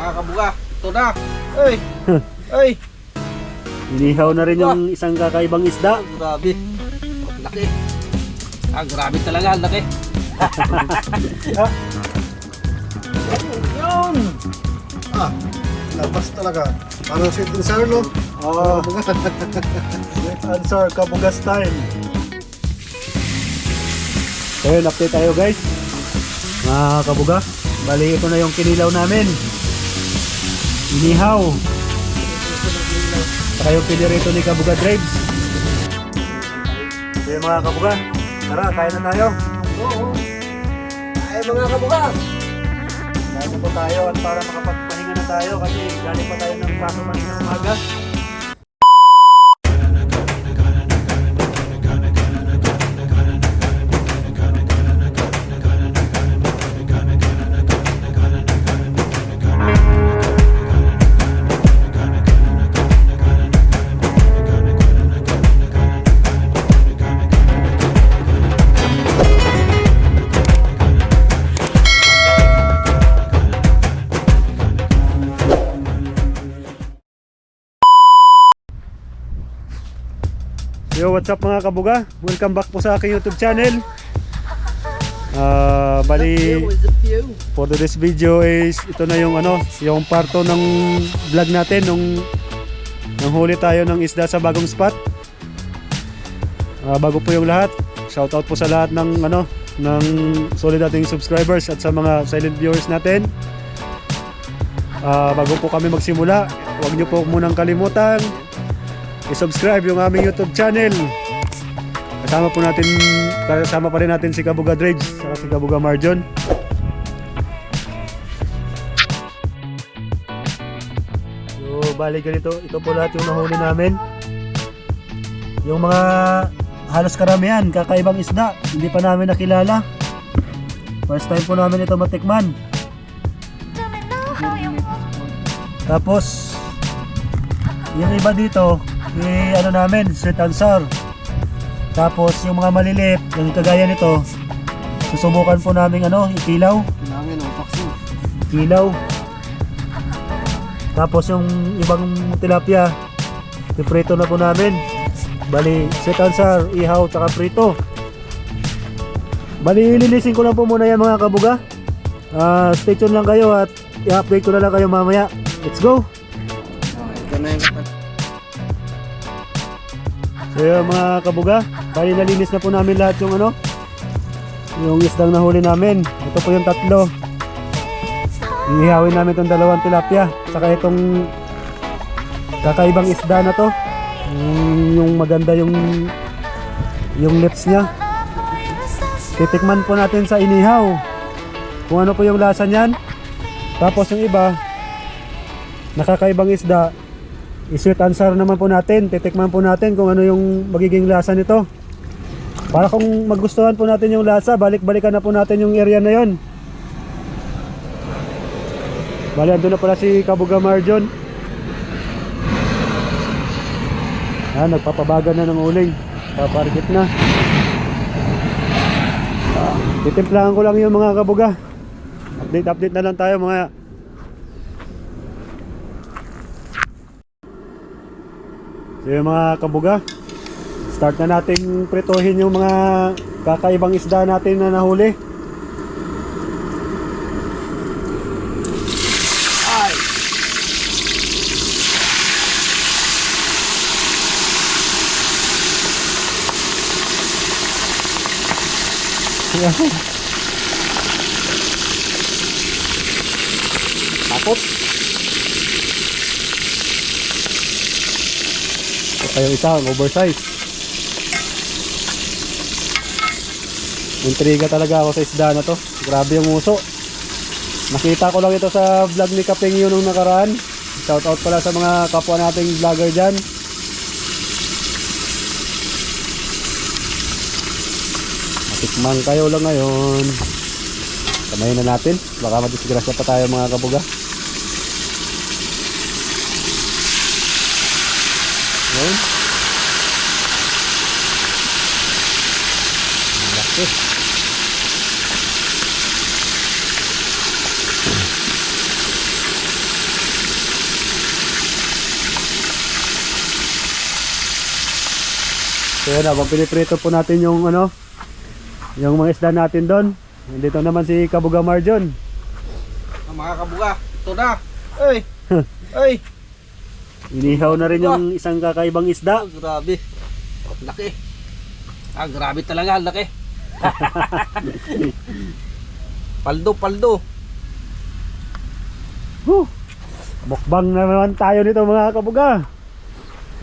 Mga kabuga, ito na. Ay! Ay! Inihaw na rin yung isang kakaibang isda. Grabe. Laki. Grabe talaga, laki. Yun! Labas talaga. Parang sweet and sour, no? Oh, sweet and sour, kabuga style. So yun, update tayo guys. Mga kabuga, bali ito na yung kinilaw namin. Inihaw. Saka yung pinirito ni Kabuga Drives. So yun mga kabuga, tara, kain na tayo. Oo. Ay, mga kabuga. Kain na po tayo at para makapagpahinga na tayo kasi galing pa tayo ng pasok ng umaga. Yo, what's up mga kabuga? Welcome back po sa aking YouTube channel. Bali, for today's video is ito na yung yung parto ng vlog natin nung huli tayo ng isda sa bagong spot. Bago po yung lahat, shoutout po sa lahat ng ng solid nating subscribers at sa mga silent viewers natin. Bago po kami magsimula, huwag niyo po munang kalimutan i-subscribe yung aming YouTube channel. Kasama pa rin natin si Kabuga Drives at si Kabuga Marjon. So bali ganito, ito po lahat yung nahuli namin. Yung mga halos karamihan kakaibang isda, hindi pa namin nakilala. First time po namin ito matikman. Tapos yung iba dito namin, sweet and sour. Tapos yung mga maliliit, yung kagaya nito, susubukan po namin ikilaw. Kailangan ng pakso. Kilaw. Tapos yung ibang tilapia, piprito na po namin. Bali, sweet and sour, ihaw, tsaka prito. Bali, lilisin ko lang po muna yan mga kabuga. Stay tuned lang kayo at i-update ko na lang kayo mamaya. Let's go! Ito na yung So yun mga kabuga, bali nalinis na po namin lahat yung yung isdang nahuli namin. Ito po yung tatlo. Ihawin namin itong dalawang tilapia, saka itong kakaibang isda na to. Yung maganda yung lips nya. Titikman po natin sa inihaw kung ano po yung lasa niyan. Tapos yung iba nakakaibang isda, i-sweet and sour naman po natin. Titikman po natin kung ano yung magiging lasa nito. Para kung magustuhan po natin yung lasa, balik-balikan na po natin yung area na yon. Bali, andun na pala si Kabuga Marjon. Nagpapabaga na ng uling. Papargit na. Titimplahan ko lang yung mga kabuga. Update na lang tayo mga. So yung mga kabuga, start na nating pritohin yung mga kakaibang isda natin na nahuli. ay! Takot. Ito yung isa, oversize. Intriga talaga ako sa isda na to. Grabe yung uso. Nakita ko lang ito sa vlog ni Kapeng yun nung nakaraan. Shoutout pala sa mga kapwa nating vlogger dyan. Matikman kayo lang ngayon. Kamayin na natin. Baka madisgrasya pa tayo mga kabuga. Ngayon. Malaki. So yun, habang piniprito po natin yung ano, yung mga isda natin doon. Dito naman si Kabuga Marjon. Mga kabuga, ito na. Ay! Ay! Inihaw na rin yung isang kakaibang isda. Grabe. Laki. Grabe talaga, laki. Paldo. Mukbang na naman tayo nito mga kabuga.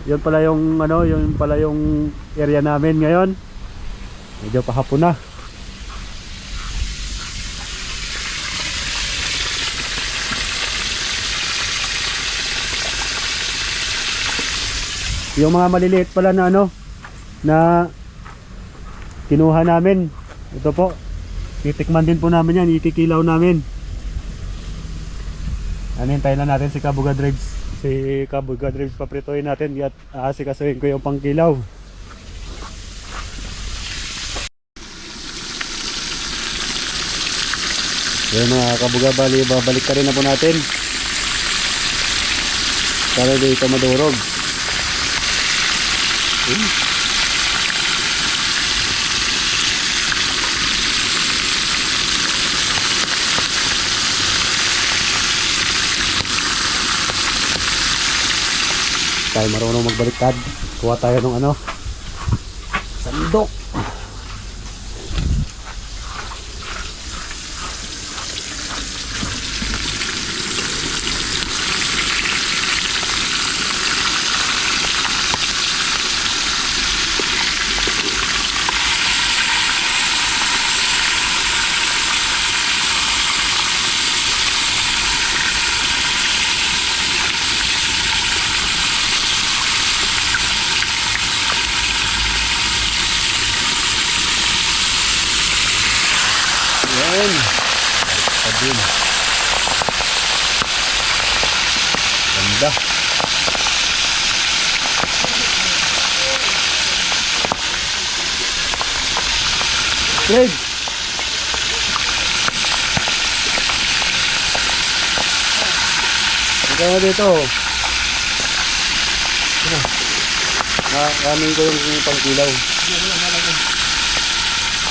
Yun pala yung ano, yun pala yung area namin ngayon. Medyo pahapon na. Yung mga maliliit pala na ano na kinuha namin. Ito po. Titikman din po namin yan, itikilaw namin. Hintayin na natin si Kabuga Drives. Si Kabuga Drives papritoyin natin at aasikasuhin ko yung pangkilaw. Yan mga Kabuga, bali babalik ka rin na po natin para dito madurog. Tayo marunong magbaliktad. Kuha tayo ng ano, sandok. Yan. Baliktad din. Ganda. Greg. Ikaw na dito. Kamin ko yung pangkilaw.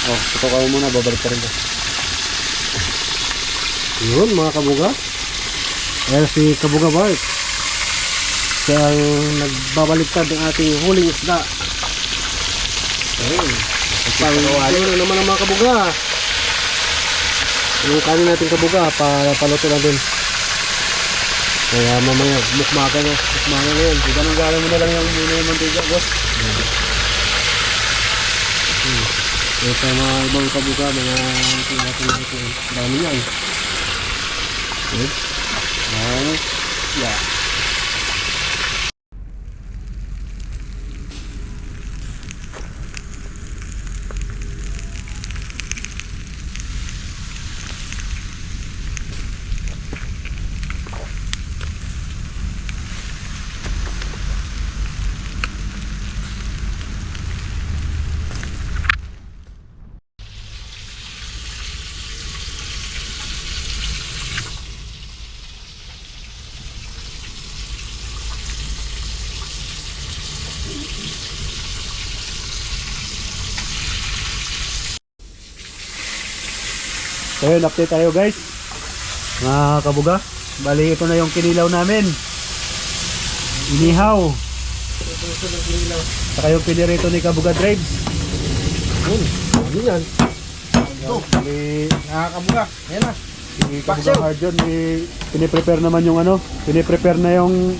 Oh, ito ka muna, babalik ka rin ko. Yun mga kabuga. Ayan si Kabuga Bart. Siya ang nagbabaliktad ng ating huling isda. Ayun. Pangkilaw na naman ang mga kabuga. Yung kanin natin kabuga, paluto na din. Kaya mamaya, mukmakan na. Mukmakan na yun. Ganun-galan mo na lang yung muna yung mantiga, boss. Ito mga ibang kabuga, mga natin. Dami yan. Good. Yeah. So yun, update tayo guys mga kabuga. Bali ito na yung kinilaw namin. Inihaw. Saka yung pinirito ni Kabuga Drives. Ano yan? Bali Kabuga, yan na. si Kabuga Marjon, piniprepare naman yung ano, piniprepare na yung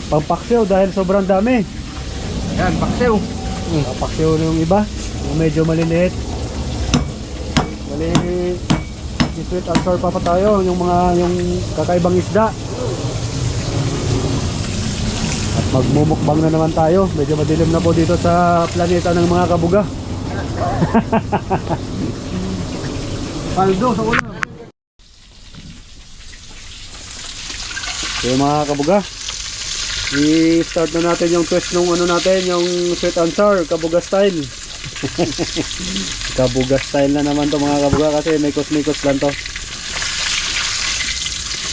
pampaksiw dahil sobrang dami. Yan, paksew. Pampaksiw yung iba, yung medyo maliliit. Bali sweet and sour pa tayo, yung kakaibang isda. At magmumukbang na naman tayo. Medyo madilim na po dito sa planeta ng mga kabuga. Paldo sa ulo. So mga kabuga, i-start na natin yung twist ng ano natin, yung sweet and sour, kabuga style. Kabuga style na naman to mga kabuga kasi may mikos lang to.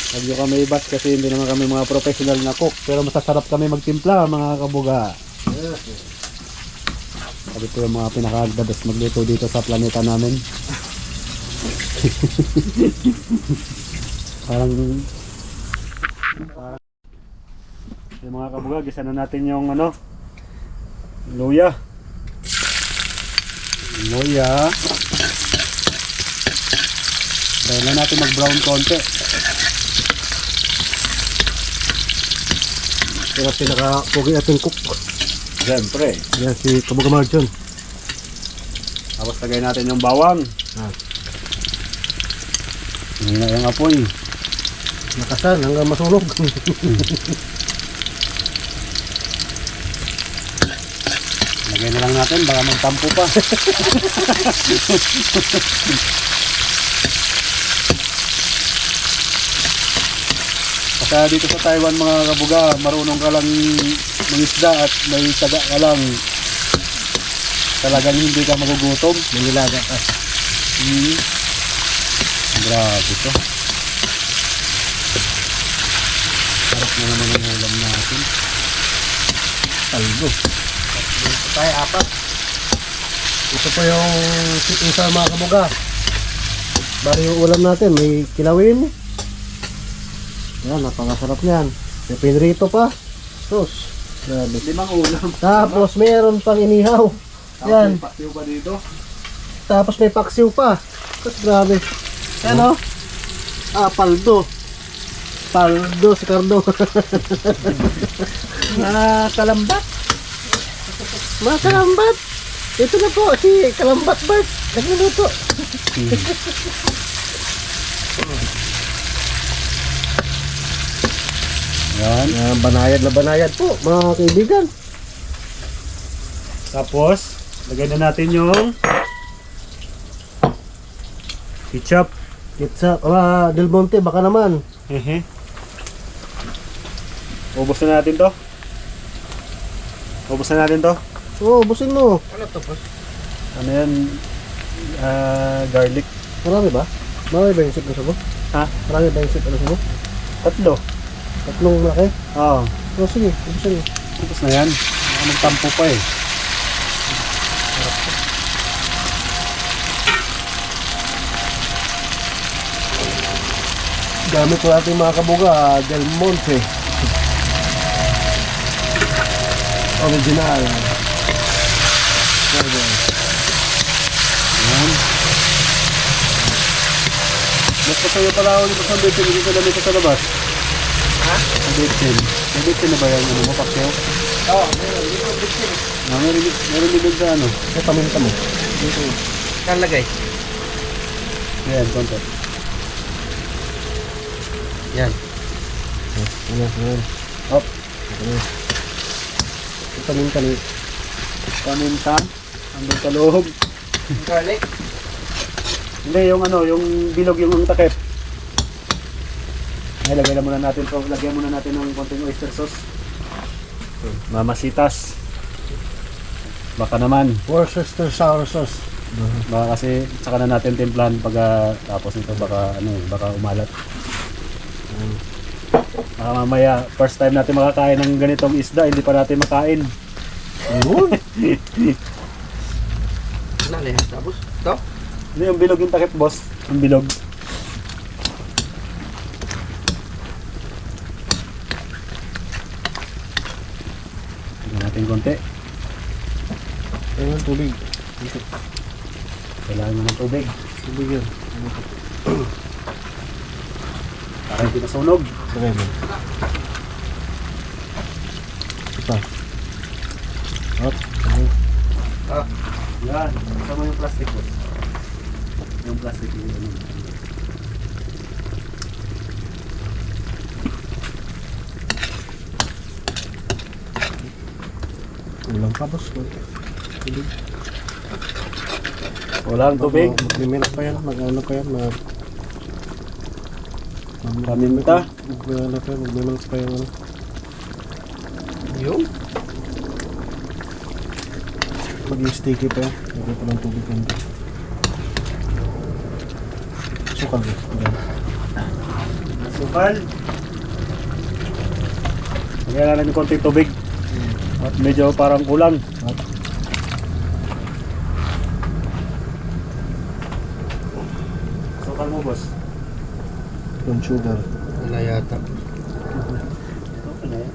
Huwag nyo kami ibas kasi hindi naman kami mga professional na cook, pero masasarap kami magtimpla mga kabuga. Ito yung mga pinaka-the best magluto dito sa planeta namin. parang yung mga kabugag, isa na natin yung ano, luya. Kaya na natin mag-brown konti. Kaya pinaka-pogi ating cook. Siyempre. Yan si Kabuga Marjon. Tapos lagay natin yung bawang. Hindi na yung apoy. Nakasan hanggang masunog. Lagay na lang natin, baka magtampo pa. Kaya dito sa Taiwan mga kabuga, marunong ka lang mangisda at may taga ka lang. Talagang hindi ka magugutom. Manilaga ka. Grabe to. Sarap na naman ang ulam natin. Talbo. Tayo apat. Ito po yung chicken sa mga kabuga. Bari yung ulam natin, may kilawin. Yan, napakasarap niyan. May pinrito pa. Sus. Grabe. 5 ulam. Tapos mayroon pang inihaw. Yan. Tapos paksiw pa dito. Tapos may paksiw pa. Sus, grabe. Yan o. Paldo. Paldo si Cardo. Kalambat. Mga kalambat. Ito na po si Kalambat Bart. Nagluluto. Yan. Banayad na banayad po mga kaibigan. Tapos, lagay na natin yung ketchup. Ketchup. Del Monte baka naman. Ubos na natin to. Ubos na natin to. Oo, busin mo. Ano yan? Garlic. Marami ba? Marami ba yung sip na sabo? Ha? Marami ba yung sip na sabo? 3. Tatlong malaki? Oo. O sige, busin mo. Ubos na yan. Baka magtampo pa eh. Gamit ko natin mga kabuga, Del Monte. Original. Yan. Mas pasayo pala ako nito sa bitsin. Hindi ko lamit sa labas. Ha? Sa bitsin. May bitsin na ba yung ano mo, pakyaw? Oo, meron bitsin. Meron din sa ano? Ay, paminta mo. Dito. Saan lagay? Yan, konti. Yan. Ayan. Hop. Paminta ni. Paminta. Andun sa loob. Garlic. Hindi, yung ano, yung bilog yung takip. Ay, lagyan muna natin to. Lagyan muna natin ng konting oyster sauce. Mamasitas. Baka naman. Worcester sour sauce. Baka kasi saka na natin timplahan pag tapos nito baka ano, baka umalat. Baka mamaya first time natin makakain ng ganitong isda, hindi pa natin makain. Yun. Nali, tapos ito. Ano yung bilog yung takip, boss? Yung bilog. Tingnan natin konti. Ayan, tubig. Kailangan mo ng tubig Tubig yan. para hindi masunog. Lagay mo. Ito. Hop. Yan. Kasama yung plastic, boss. Yung plastic yung ano. Ulang pa, boss. Tubig. Walang tubig. Mag-melt pa yan. Mag-ano pa yan. Paminta. Mag-ano pa yan. Mag-melt pa yan. Yung? Mag-sticky pa yan. Lagay pa ng tubig yan. Sukal ba? Ayan. Sukal. Kailangan natin konting tubig. At medyo parang kulang. boss? Yung sugar. Wala yata. Okay na yan.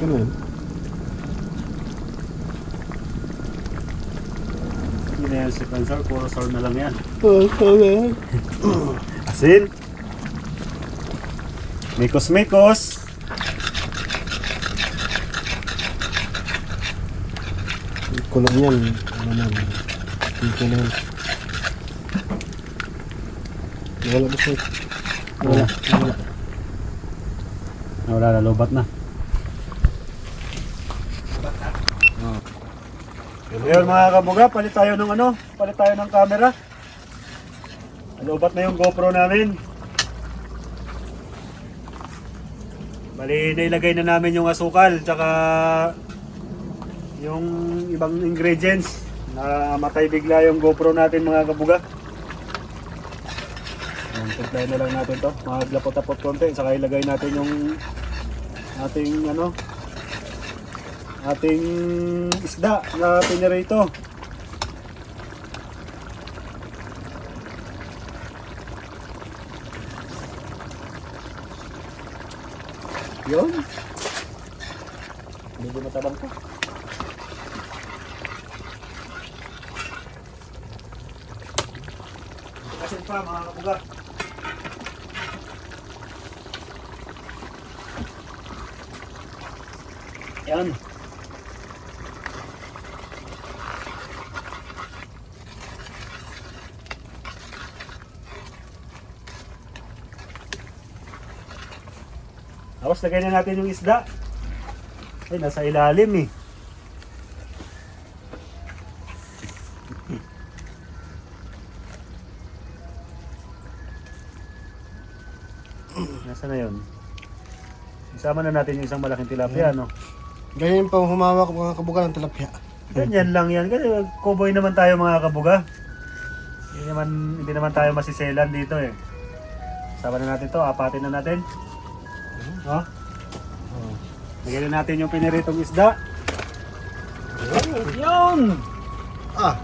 Ano yun? Hindi na yan second sour, puro sour na lang yan. Okay. Asin. Mikos-mikos. Kulong yan. Ano na. Ito na yan. Wala ba siya? Wala. Wala. Wala na, lobat na. Ngayon mga kabuga, palit tayo ng palit tayo ng camera. Lobat na yung GoPro namin. Bali, nailagay na namin yung asukal, tsaka yung ibang ingredients. Namatay bigla yung GoPro natin mga kabuga. Timplahin na lang natin to, maglapot-tapot konti, saka ilagay natin yung ating isda na pinirito. Yun. Medyo matabang to. Asin pa mga kapuga. Yan. Tapos lagay na natin yung isda. Ay, nasa ilalim eh. Nasa na yun? Isama na natin yung isang malaking tilapia, no? Ganyan pa humawak mga kabuga ng tilapia. Ganyan lang yan. Kasi cowboy naman tayo mga kabuga. Hindi naman tayo masiselan dito eh. Sama na natin to, apatin na natin. Oh. Lagyan na natin yung piniritong isda. Yun! Ah,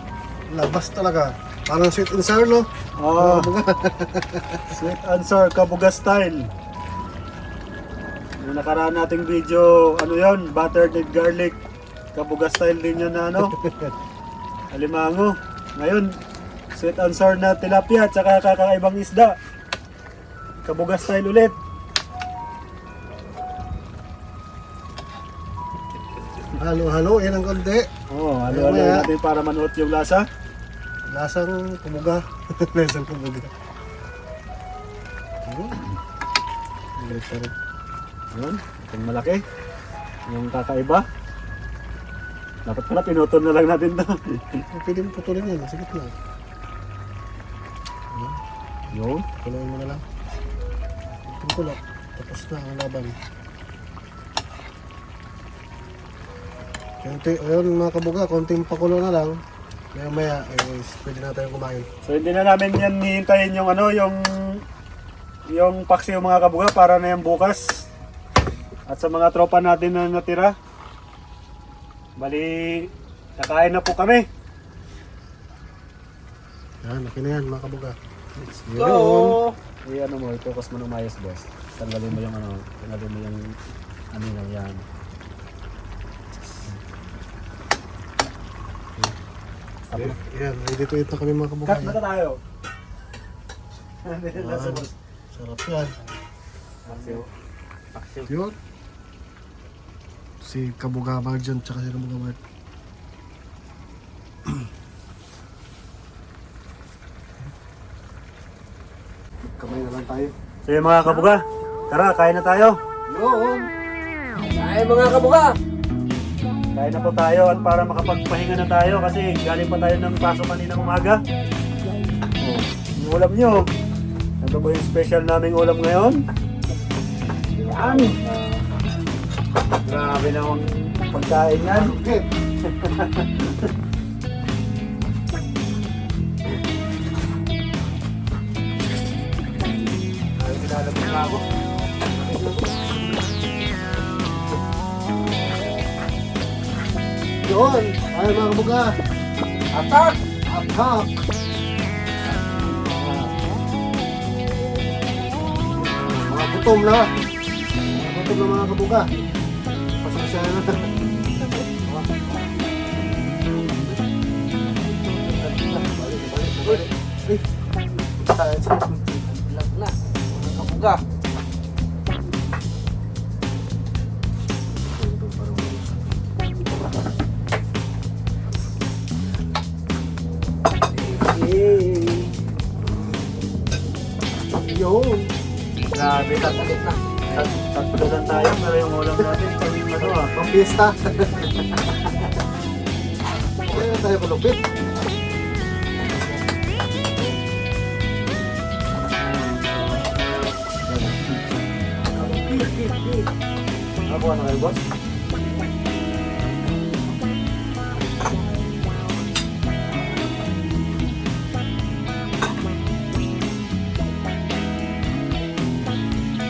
labas talaga. Parang sweet and sour, no? Oh, sweet and sour kabuga style. Yung nakaraan nating video, ano yun? Buttered egg garlic. Kabuga style din yun na alimango. Ngayon, sweet and sour na tilapia at saka kakaibang isda. Kabuga style ulit. Halo-halo, yan ang konti. Oo, halo-halo natin para manuot yung lasa. Lasang kabuga. Lasang kabuga. Yun, itong malaki. Yung kakaiba. Dapat pala pinutol na lang natin to. Pwede mo putulin yan, sige lang. Yun. Puloyin mo na lang. Pulo. Tapos na ang laban. Ayun mga kabuga, konting pakulo na lang. Maya pwede na tayong kumain. So hindi na namin yan hihintayin yung yung paksiw mga kabuga para na yan bukas. At sa mga tropa natin na natira, bali, kakain na po kami. Yan, okay na yan mga kabuga. Let's go! I-focus mo ng mayos, boss. Tanggalin mo yung lang yan. Yan, ready to eat na kami mga kabuga. Cut na tayo. Sarap yan. Paksiw. Yun. Si Kabuga Bard dyan, tsaka si Kabuga Bard. Kamay na lang tayo. So yung mga kabuga, tara, kain na tayo. Yun! Ay mga kabuga! Kain na po tayo at para makapagpahinga na tayo kasi galing pa tayo ng pasok kaninang umaga. Oh, yung ulam nyo. Ito po yung special naming ulam ngayon. Yan! Grabe na ang pagkain yan. Okay. Ay, nilalabas na ako. Yun! Ay mga kabuga! Atak! Atak! gutom na. Gutom na mga kabuga. Pasensya na natin. Lag na. Mga kabuga. Yun. Grabe, Talit na. tatlo lang tayo pero yung ulam natin pang ano Pang fiesta. Okay na tayo malupit. Ako ano kayo boss?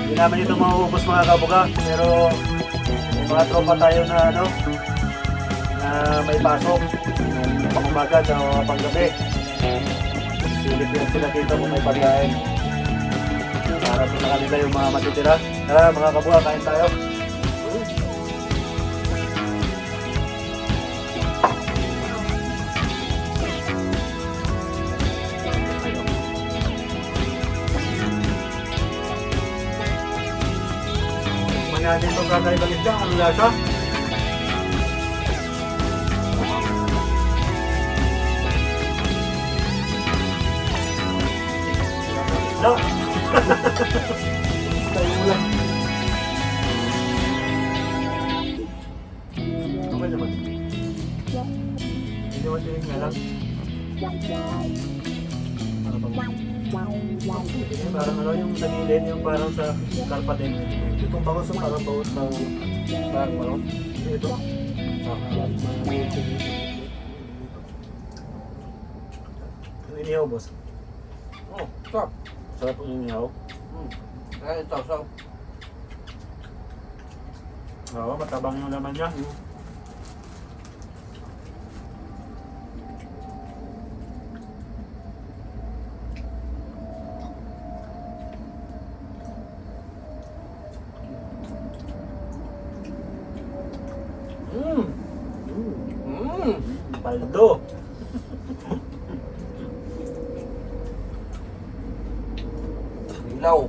Hindi namin ito mauubos mga kabuga, pero may mga tropa tayo na ano na may pasok pang umaga o pang gabi. Silip yan sila dito kung may pagkain. Para po sa kanila yung mga matitira. Tara mga kabuga, kain tayo. Natin itong kakaibang isda, ang lasa. No! Tayo mo lang. Okay naman. Hindi naman tinig nga lang. Ano bang? Parang ano yung sa gilid, yung parang sa karpa din. Itong bangos sa parang bangos ng Parang ano? ito. Yung inihaw, boss. Oh, sarap. Sarap yung inihaw. Kaya ito, sarap. Oo, matabang yung laman niya. Paldo. Ilaw.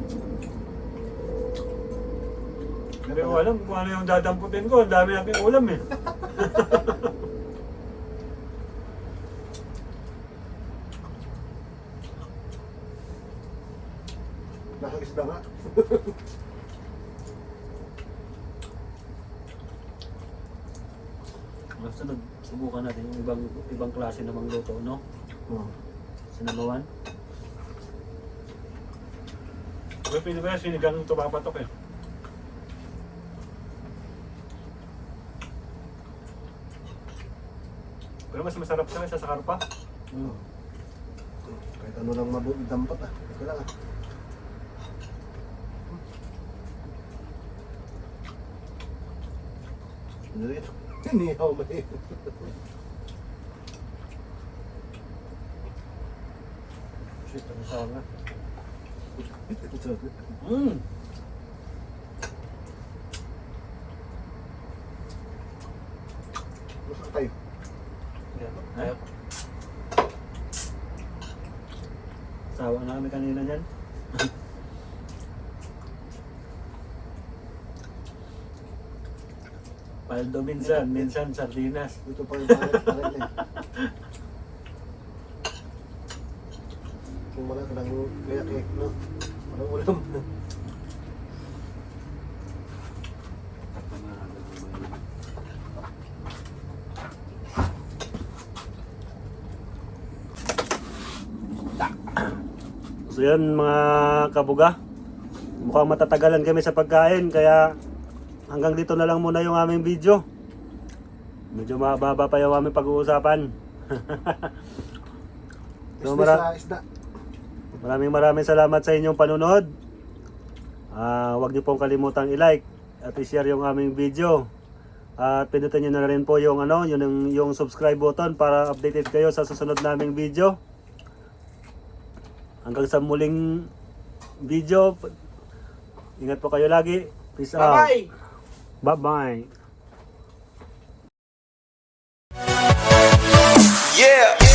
Hindi ko alam kung ano yung dadamputin ko. Ang dami natin ulam eh. Nakaisda nga. Sunod, subukan natin yung ibang klase namang luto, no? Sinabawan. Pero pwede ba yan sinigang tumapatok eh? Pero mas masarap siya kaysa sa karpa. Kahit ano lang mabuti dampat ah. Okay lang ah. Ano rin? Inihaw ba yun? Shit, ano sa nga? Masok tayo. Ayaw. Sawa na kami kanina dyan. Paldo minsan sardinas. Ito pa yung paret eh. Kung wala ka lang kaya no? Walang ulam. So yun mga kabuga, mukhang matatagalan kami sa pagkain kaya hanggang dito na lang muna yung aming video. Medyo mababa pa yung aming pag-uusapan. So, Isda. maraming salamat sa inyong panunod. Huwag niyo pong kalimutang i-like at i-share yung aming video. At pindutin niyo na rin po yung yung subscribe button para updated kayo sa susunod naming video. Hanggang sa muling video, Ingat po kayo lagi. Peace out. Bye-bye! Bye-bye. Yeah.